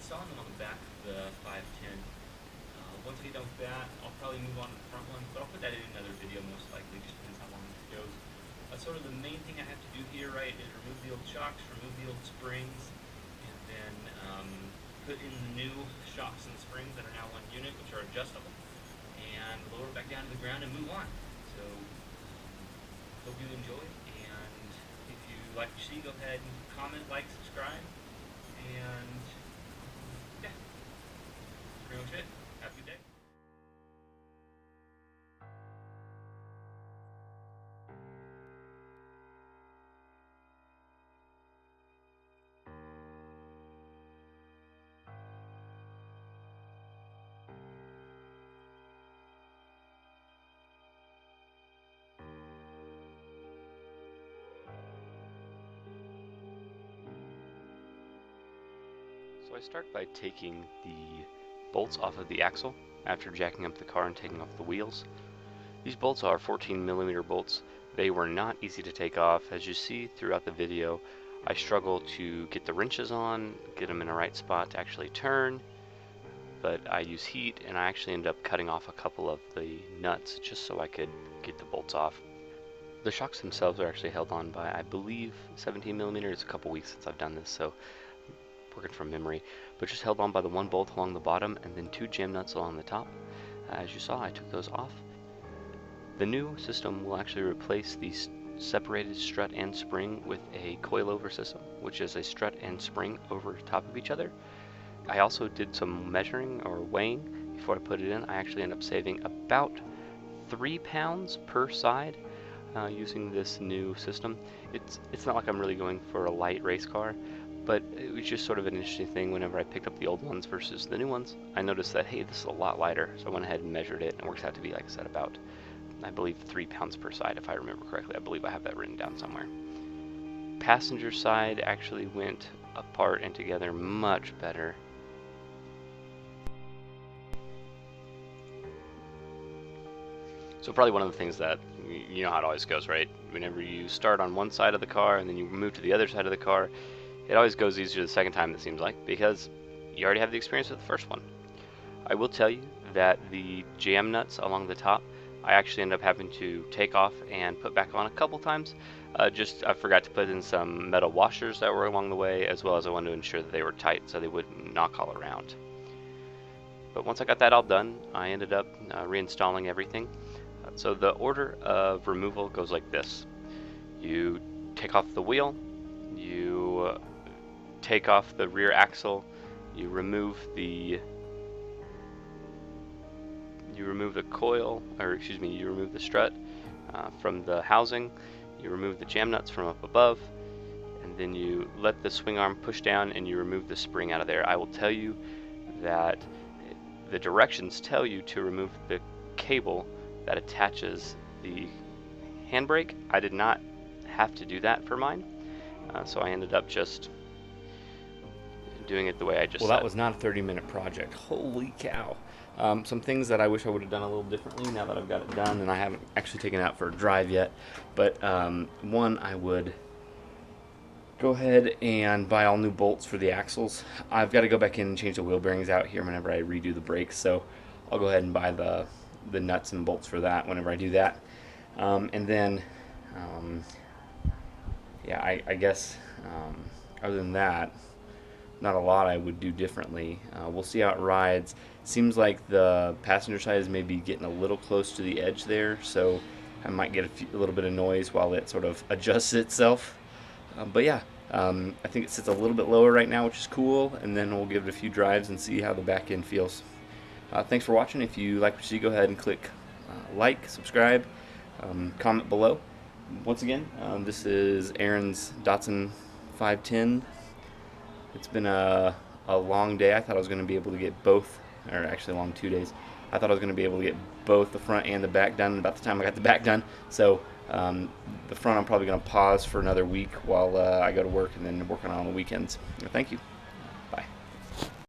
installing them on the back of the 510. Once I get done with that, I'll probably move on to the front one, but I'll put that in another video most likely, just depends how long it goes. Sort of the main thing I have to do here, right, is remove the old shocks, remove the old springs, and then put in the new shocks and springs that are now one unit, which are adjustable, and lower it back down to the ground and move on. So, hope you enjoy, and if you like what you see, go ahead and comment, like, subscribe, and yeah, that's pretty much it. Have a good day. So I start by taking the bolts off of the axle after jacking up the car and taking off the wheels. These bolts are 14mm bolts. They were not easy to take off. As you see throughout the video, I struggle to get the wrenches on, get them in the right spot to actually turn, but I use heat and I actually end up cutting off a couple of the nuts just so I could get the bolts off. The shocks themselves are actually held on by, I believe, 17mm. It's a couple weeks since I've done this, so working from memory, but just held on by the one bolt along the bottom and then two jam nuts along the top. As you saw, I took those off. The new system will actually replace the separated strut and spring with a coilover system, which is a strut and spring over top of each other. I also did some measuring or weighing before I put it in. I actually ended up saving about 3 pounds per side using this new system. It's not like I'm really going for a light race car, but it was just sort of an interesting thing. Whenever I picked up the old ones versus the new ones, I noticed that, hey, this is a lot lighter. So I went ahead and measured it, and it works out to be, like I said, about, I believe, 3 pounds per side, if I remember correctly. I believe I have that written down somewhere. Passenger side actually went apart and together much better. So probably one of the things that, you know how it always goes, right? Whenever you start on one side of the car and then you move to the other side of the car, it always goes easier the second time, it seems like, because you already have the experience with the first one. I will tell you that the jam nuts along the top, I actually ended up having to take off and put back on a couple times. I forgot to put in some metal washers that were along the way, as well as I wanted to ensure that they were tight so they wouldn't knock all around. But once I got that all done, I ended up reinstalling everything. So the order of removal goes like this. You take off the wheel, you take off the rear axle, you remove the coil, or excuse me, you remove the strut from the housing, you remove the jam nuts from up above, and then you let the swing arm push down and you remove the spring out of there. I will tell you that the directions tell you to remove the cable that attaches the handbrake. I did not have to do that for mine, so I ended up just doing it the way I just said. Well, that was not a 30-minute project. Holy cow. Some things that I wish I would have done a little differently now that I've got it done, and I haven't actually taken it out for a drive yet. But one, I would go ahead and buy all new bolts for the axles. I've got to go back in and change the wheel bearings out here whenever I redo the brakes, so I'll go ahead and buy the nuts and bolts for that whenever I do that. And then, yeah, I guess other than that, not a lot I would do differently. We'll see how it rides. Seems like the passenger side is maybe getting a little close to the edge there, so I might get a little bit of noise while it sort of adjusts itself. But yeah, I think it sits a little bit lower right now, which is cool, and then we'll give it a few drives and see how the back end feels. Thanks for watching. If you like what you see, go ahead and click like, subscribe, comment below. Once again, this is Aaron's Datsun 510. It's been a long day. I thought I was going to be able to get both, or actually a long 2 days. I thought I was going to be able to get both the front and the back done about the time I got the back done. So the front I'm probably going to pause for another week while I go to work and then work on it on the weekends. Thank you.